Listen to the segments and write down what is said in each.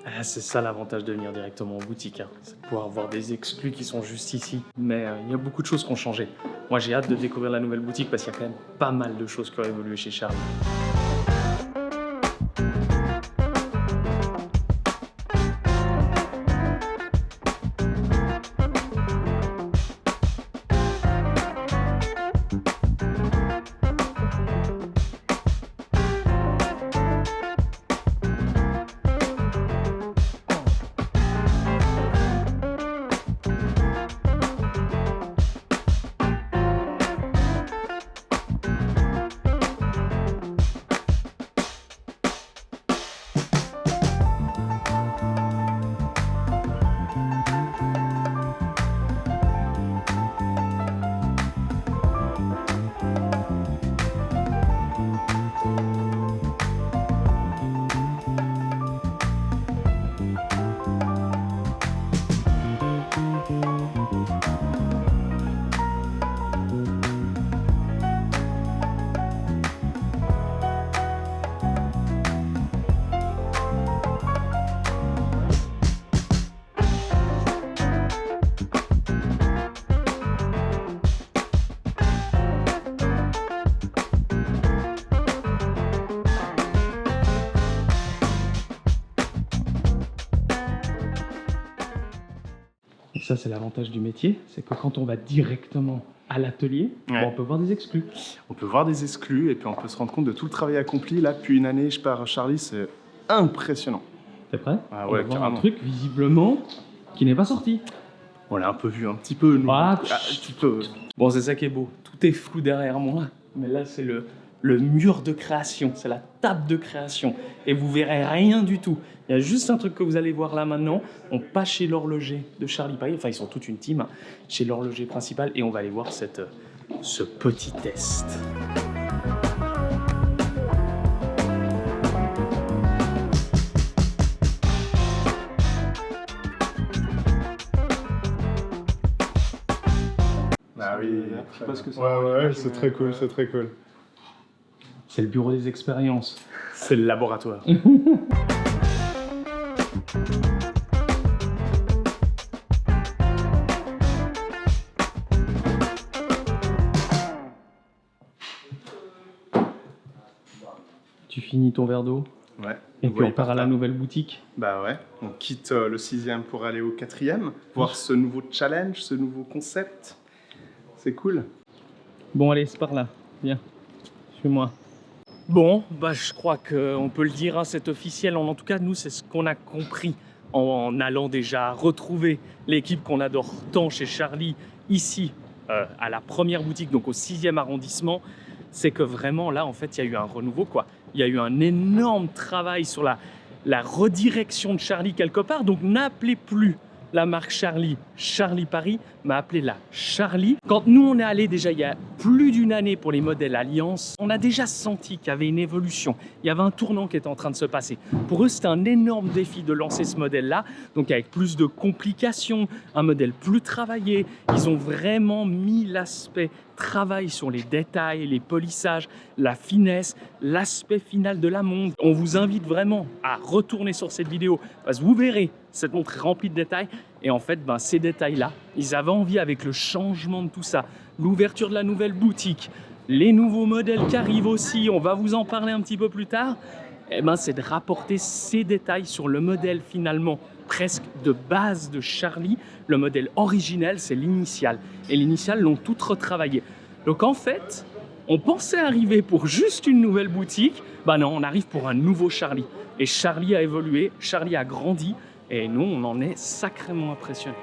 Ah, c'est ça l'avantage de venir directement en boutique, hein. C'est de pouvoir voir des exclus qui sont juste ici. Mais il y a beaucoup de choses qui ont changé. Moi j'ai hâte de découvrir la nouvelle boutique parce qu'il y a quand même pas mal de choses qui ont évolué chez Charlie. Et ça, c'est l'avantage du métier, c'est que quand on va directement à l'atelier, Ouais. on peut voir des exclus. On peut voir des exclus et puis on peut se rendre compte de tout le travail accompli. Là, depuis une année, je pars à Charlie, c'est impressionnant. T'es prêt? Ah On ouais, va voir un carrément. truc, visiblement, qui n'est pas sorti. On l'a un peu vu, un petit peu. Nous. Ah, Un petit peu. Bon, c'est ça qui est beau. Tout est flou derrière moi. Mais là, c'est le mur de création. C'est la table de création. Et vous verrez rien du tout. Il y a juste un truc que vous allez voir là maintenant. On passe chez l'horloger de Charlie Paris. Enfin, ils sont toute une team. Hein, chez l'horloger principal. Et on va aller voir ce petit test. Ah oui, Je sais pas ce que c'est. Ouais, c'est très cool, c'est très cool. C'est le bureau des expériences. C'est le laboratoire. Tu finis ton verre d'eau. Ouais. Et puis on part à la nouvelle boutique. Bah ouais, on quitte le 6e pour aller au 4e, voir ce nouveau challenge, ce nouveau concept. C'est cool. Bon, allez, c'est par là. Viens, suis-moi. Bon, bah, je crois qu'on peut le dire, hein, c'est officiel. En tout cas, nous, c'est ce qu'on a compris en allant déjà retrouver l'équipe qu'on adore tant chez Charlie, ici, à la première boutique, donc au 6e arrondissement. C'est que vraiment, là, en fait, il y a eu un renouveau, quoi. Il y a eu un énorme travail sur la redirection de Charlie quelque part. Donc, n'appelez plus la marque Charlie, Charlie Paris, m'a appelé la Charlie. Quand nous, on est allé déjà il y a plus d'une année pour les modèles Alliance, on a déjà senti qu'il y avait une évolution. Il y avait un tournant qui était en train de se passer. Pour eux, c'était un énorme défi de lancer ce modèle-là, donc avec plus de complications, un modèle plus travaillé. Ils ont vraiment mis l'aspect travail sur les détails, les polissages, la finesse, l'aspect final de la montre. On vous invite vraiment à retourner sur cette vidéo parce que vous verrez, cette montre est remplie de détails et en fait, ces détails-là, ils avaient envie avec le changement de tout ça, l'ouverture de la nouvelle boutique, les nouveaux modèles qui arrivent aussi, on va vous en parler un petit peu plus tard, c'est de rapporter ces détails sur le modèle finalement presque de base de Charlie. Le modèle originel, c'est l'initial. Et l'initial, l'ont tout retravaillé. Donc en fait, on pensait arriver pour juste une nouvelle boutique. Bah non, on arrive pour un nouveau Charlie. Et Charlie a évolué, Charlie a grandi. Et nous, on en est sacrément impressionnés.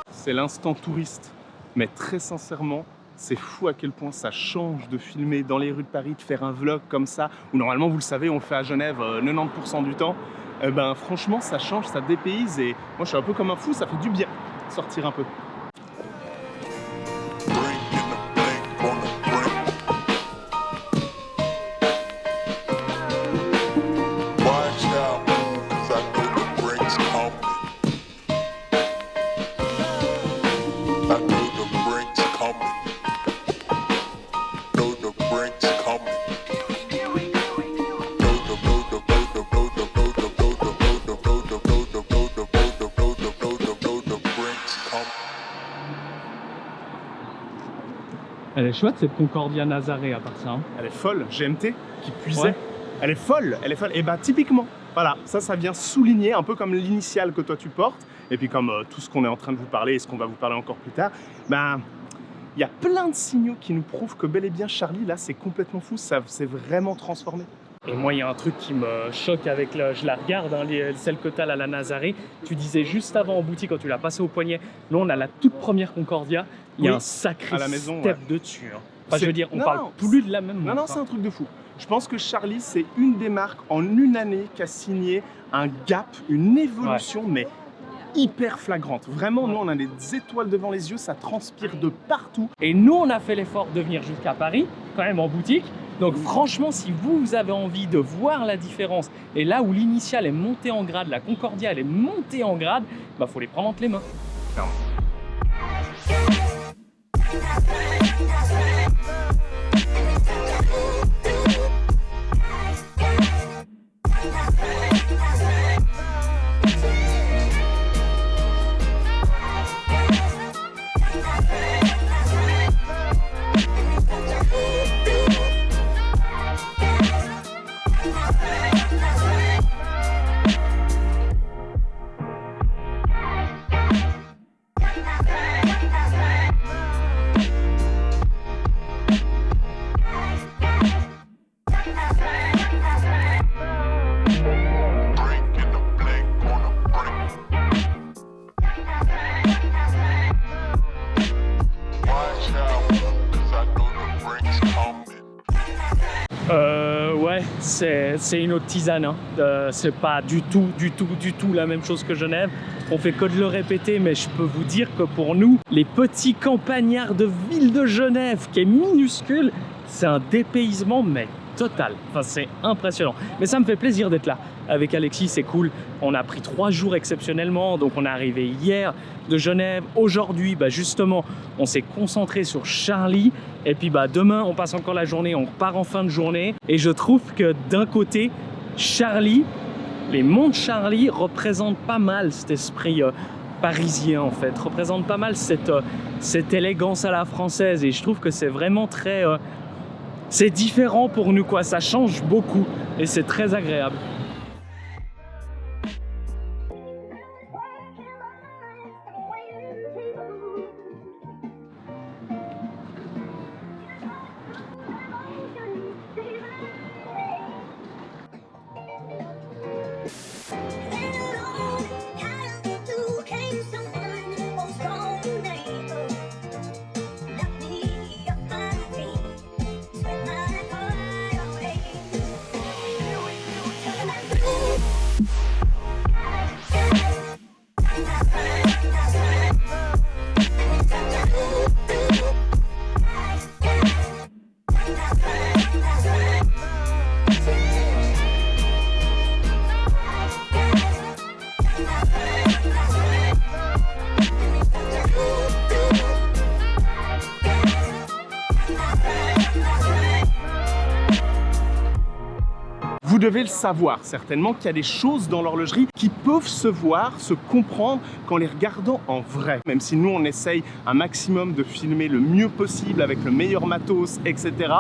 C'est l'instant touriste, mais très sincèrement, c'est fou à quel point ça change de filmer dans les rues de Paris, de faire un vlog comme ça, où normalement, vous le savez, on le fait à Genève 90% du temps. Franchement, ça change, ça dépayse et moi, je suis un peu comme un fou, ça fait du bien de sortir un peu. Elle est chouette cette Concordia Nazaré à part ça. Hein. Elle est folle, GMT qui puisait. Ouais. Elle est folle, elle est folle. Et bah typiquement, voilà, ça vient souligner un peu comme l'initiale que toi tu portes, et puis comme tout ce qu'on est en train de vous parler et ce qu'on va vous parler encore plus tard, ben il y a plein de signaux qui nous prouvent que bel et bien Charlie, là, c'est complètement fou, ça s'est vraiment transformé. Et moi, il y a un truc qui me choque avec je la regarde, hein, celle que tu as là, la Nazaré. Tu disais juste avant en boutique, quand tu l'as passée au poignet, là, on a la toute première Concordia. Il y a un sacré à la maison, step dessus. Hein. Enfin, je veux dire, on parle plus de la même montre. Non, c'est un truc de fou. Je pense que Charlie, c'est une des marques en une année qui a signé un gap, une évolution, mais hyper flagrante. Vraiment, nous, on a des étoiles devant les yeux, ça transpire de partout. Et nous, on a fait l'effort de venir jusqu'à Paris, quand même en boutique. Donc franchement, si vous avez envie de voir la différence, et là où l'initiale est montée en grade, la Concordia, elle est montée en grade, bah faut les prendre entre les mains. Clairement. Ouais, c'est une autre tisane. Hein. C'est pas du tout la même chose que Genève. On fait que de le répéter, mais je peux vous dire que pour nous, les petits campagnards de ville de Genève, qui est minuscule, c'est un dépaysement, mais total. Enfin, c'est impressionnant. Mais ça me fait plaisir d'être là. Avec Alexis, c'est cool. On a pris 3 jours exceptionnellement. Donc, on est arrivé hier de Genève. Aujourd'hui, bah, justement, on s'est concentré sur Charlie. Et puis, bah, demain, on passe encore la journée. On repart en fin de journée. Et je trouve que d'un côté, Charlie, les montres Charlie représentent pas mal cet esprit parisien, en fait. Représentent pas mal cette élégance à la française. Et je trouve que c'est vraiment très... c'est différent pour nous, quoi. Ça change beaucoup. Et c'est très agréable. Vous devez le savoir certainement qu'il y a des choses dans l'horlogerie qui peuvent se voir, se comprendre qu'en les regardant en vrai. Même si nous on essaye un maximum de filmer le mieux possible avec le meilleur matos, etc.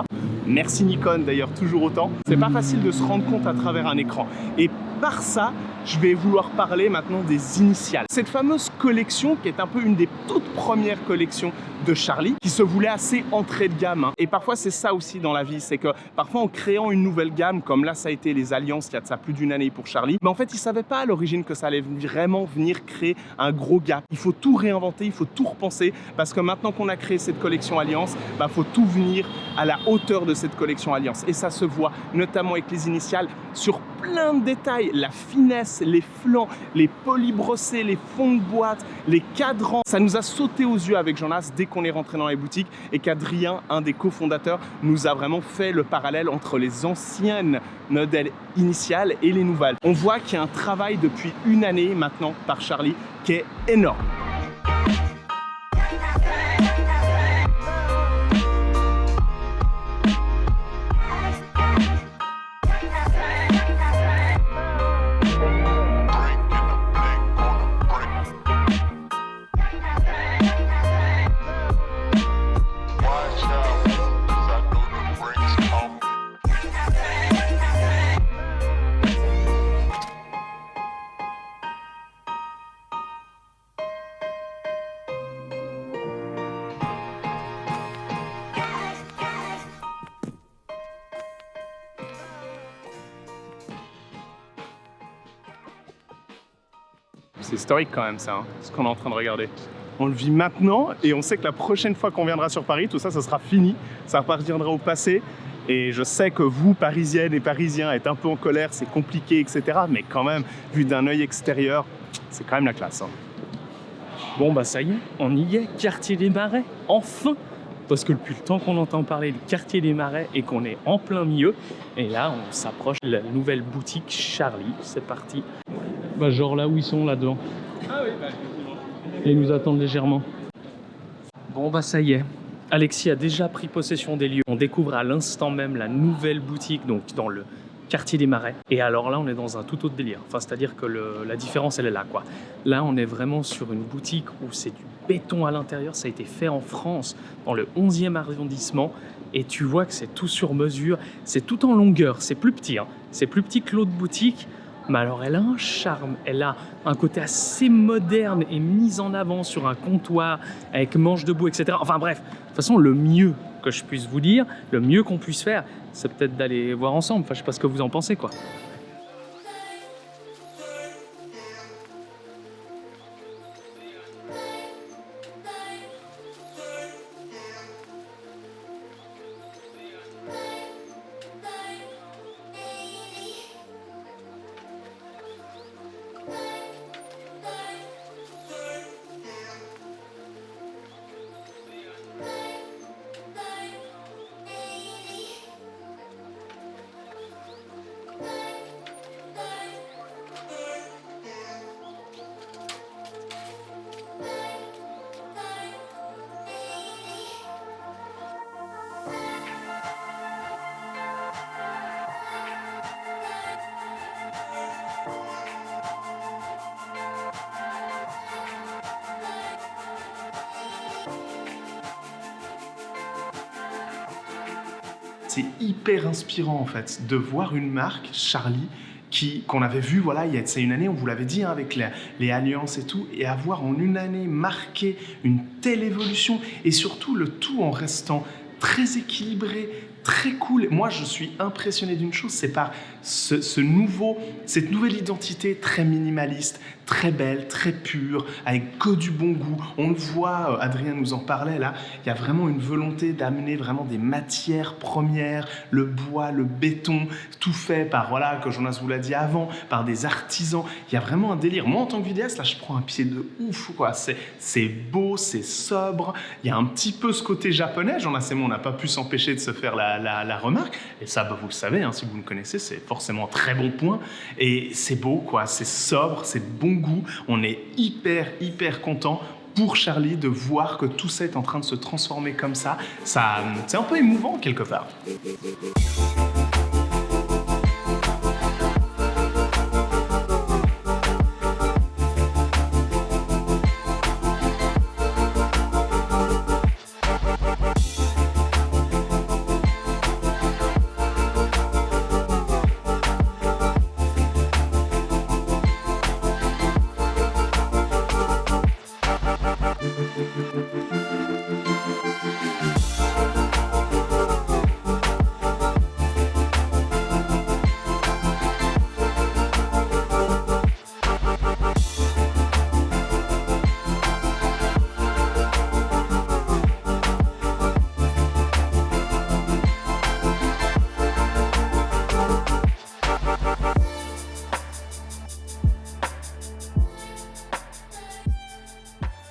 Merci Nikon d'ailleurs toujours autant. C'est pas facile de se rendre compte à travers un écran. Et par ça, je vais vouloir parler maintenant des initiales. Cette fameuse collection qui est un peu une des toutes premières collections de Charlie, qui se voulait assez entrée de gamme. Hein. Et parfois c'est ça aussi dans la vie, c'est que parfois en créant une nouvelle gamme, comme là ça a été les Alliances, il y a de ça plus d'une année pour Charlie, mais en fait ils ne savaient pas à l'origine que ça allait vraiment venir créer un gros gap. Il faut tout réinventer, il faut tout repenser, parce que maintenant qu'on a créé cette collection Alliance, bah, faut tout venir à la hauteur de cette collection Alliance. Et ça se voit notamment avec les initiales sur plein de détails, la finesse, les flancs, les polis brossés, les fonds de boîte, les cadrans. Ça nous a sauté aux yeux avec Jonas dès qu'on est rentré dans les boutiques et qu'Adrien, un des cofondateurs, nous a vraiment fait le parallèle entre les anciennes modèles initiales et les nouvelles. On voit qu'il y a un travail depuis une année maintenant par Charlie qui est énorme. C'est historique quand même ça, hein, ce qu'on est en train de regarder. On le vit maintenant et on sait que la prochaine fois qu'on viendra sur Paris, tout ça, ça sera fini. Ça repartiendra au passé. Et je sais que vous, Parisiennes et Parisiens, êtes un peu en colère, c'est compliqué, etc. Mais quand même, vu d'un œil extérieur, c'est quand même la classe. Hein. Bon bah ça y est, on y est, quartier des Marais, enfin. Parce que depuis le temps qu'on entend parler du quartier des Marais et qu'on est en plein milieu, et là on s'approche de la nouvelle boutique Charlie, c'est parti. Bah genre là où ils sont, là-dedans. Ah oui, bah effectivement. Et ils nous attendent légèrement. Bon bah ça y est, Alexis a déjà pris possession des lieux. On découvre à l'instant même la nouvelle boutique, donc dans le quartier des Marais. Et alors là, on est dans un tout autre délire. Enfin, c'est-à-dire que la différence, elle est là, quoi. Là, on est vraiment sur une boutique où c'est du béton à l'intérieur. Ça a été fait en France, dans le 11e arrondissement. Et tu vois que c'est tout sur mesure. C'est tout en longueur. C'est plus petit, hein. C'est plus petit que l'autre boutique. Mais alors, elle a un charme. Elle a un côté assez moderne et mis en avant sur un comptoir avec manche debout, etc. Enfin bref, de toute façon, le mieux que je puisse vous dire, le mieux qu'on puisse faire, c'est peut-être d'aller voir ensemble. Enfin, je sais pas ce que vous en pensez, quoi. C'est hyper inspirant en fait de voir une marque, Charlie, qu'on avait vu, voilà, c'est une année, on vous l'avait dit, hein, avec les alliances et tout, et avoir en une année marqué une telle évolution, et surtout le tout en restant très équilibré, très cool. Moi, je suis impressionné d'une chose, c'est par cette nouvelle identité très minimaliste, très belle, très pure, avec que du bon goût. On le voit, Adrien nous en parlait là, il y a vraiment une volonté d'amener vraiment des matières premières, le bois, le béton, tout fait par, voilà, que Jonas vous l'a dit avant, par des artisans. Il y a vraiment un délire. Moi, en tant que vidéaste, là, je prends un pied de ouf, quoi. C'est beau, c'est sobre. Il y a un petit peu ce côté japonais. Jonas et moi, on n'a pas pu s'empêcher de se faire la remarque. Et ça, bah, vous le savez, hein, si vous le connaissez, c'est forcément un très bon point. Et c'est beau, quoi. C'est sobre, c'est de bon goût. On est hyper content pour Charlie de voir que tout ça est en train de se transformer comme ça. C'est un peu émouvant quelque part.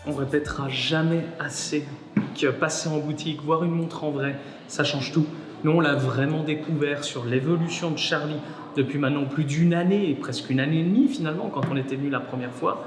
On répétera jamais assez que passer en boutique, voir une montre en vrai, ça change tout. Nous, on l'a vraiment découvert sur l'évolution de Charlie depuis maintenant plus d'une année, et presque une année et demie finalement, quand on était venu la première fois.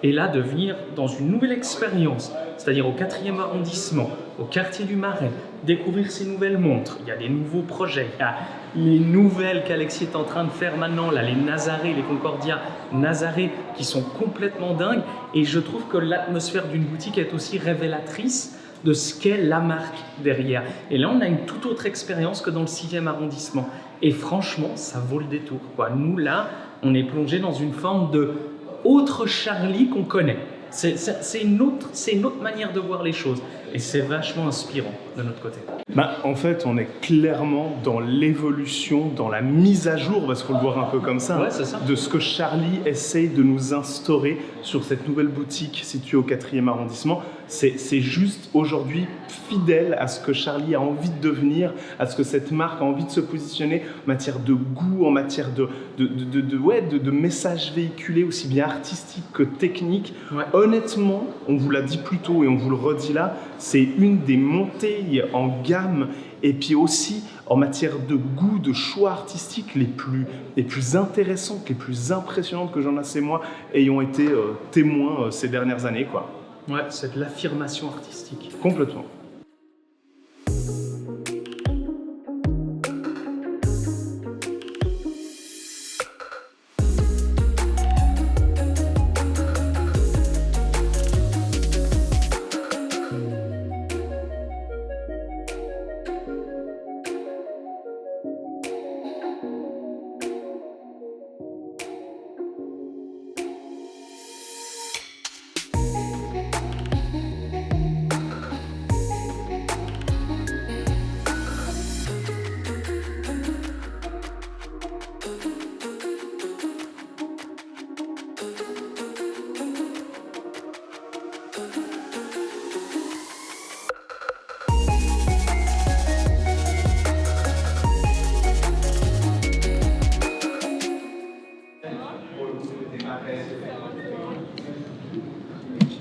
Et là, de venir dans une nouvelle expérience, c'est-à-dire au 4e arrondissement, au quartier du Marais, découvrir ces nouvelles montres. Il y a des nouveaux projets, il y a les nouvelles qu'Alexis est en train de faire maintenant, là, les Nazaré, les Concordia Nazaré, qui sont complètement dingues. Et je trouve que l'atmosphère d'une boutique est aussi révélatrice de ce qu'est la marque derrière. Et là, on a une toute autre expérience que dans le 6e arrondissement. Et franchement, ça vaut le détour, quoi. Nous, là, on est plongé dans une forme de autre Charlie qu'on connaît. C'est une autre manière de voir les choses. Et c'est vachement inspirant de notre côté. Bah, en fait, on est clairement dans l'évolution, dans la mise à jour, parce qu'il faut le voir un peu comme ça, Ouais, c'est ça. de ce que Charlie essaye de nous instaurer sur cette nouvelle boutique située au 4e arrondissement. C'est juste aujourd'hui fidèle à ce que Charlie a envie de devenir, à ce que cette marque a envie de se positionner en matière de goût, en matière de messages véhiculés aussi bien artistiques que techniques. Ouais. Honnêtement, on vous l'a dit plus tôt et on vous le redit là, c'est une des montées en gamme et puis aussi en matière de goût, de choix artistiques les plus intéressantes, les plus impressionnantes que j'en ai, moi, ayant été témoin ces dernières années, quoi. Ouais, c'est de l'affirmation artistique. Complètement.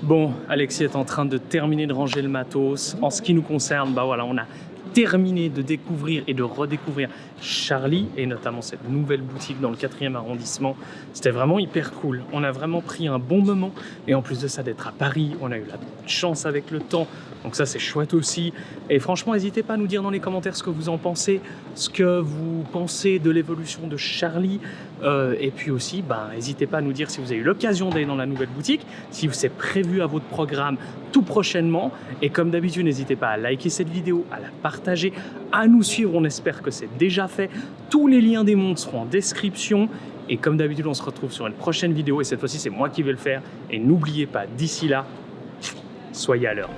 Bon, Alexis est en train de terminer de ranger le matos. En ce qui nous concerne, bah voilà, on a terminé de découvrir et de redécouvrir Charlie et notamment cette nouvelle boutique dans le 4e arrondissement. C'était vraiment hyper cool. On a vraiment pris un bon moment et en plus de ça d'être à Paris, on a eu la chance avec le temps. Donc ça c'est chouette aussi. Et franchement, n'hésitez pas à nous dire dans les commentaires ce que vous en pensez, ce que vous pensez de l'évolution de Charlie. Et puis aussi, n'hésitez pas à nous dire si vous avez eu l'occasion d'aller dans la nouvelle boutique, si c'est prévu à votre programme tout prochainement. Et comme d'habitude, n'hésitez pas à liker cette vidéo, à la partager, à nous suivre. On espère que c'est déjà fait. Tous les liens des montres seront en description. Et comme d'habitude, on se retrouve sur une prochaine vidéo. Et cette fois-ci, c'est moi qui vais le faire. Et n'oubliez pas, d'ici là, soyez à l'heure.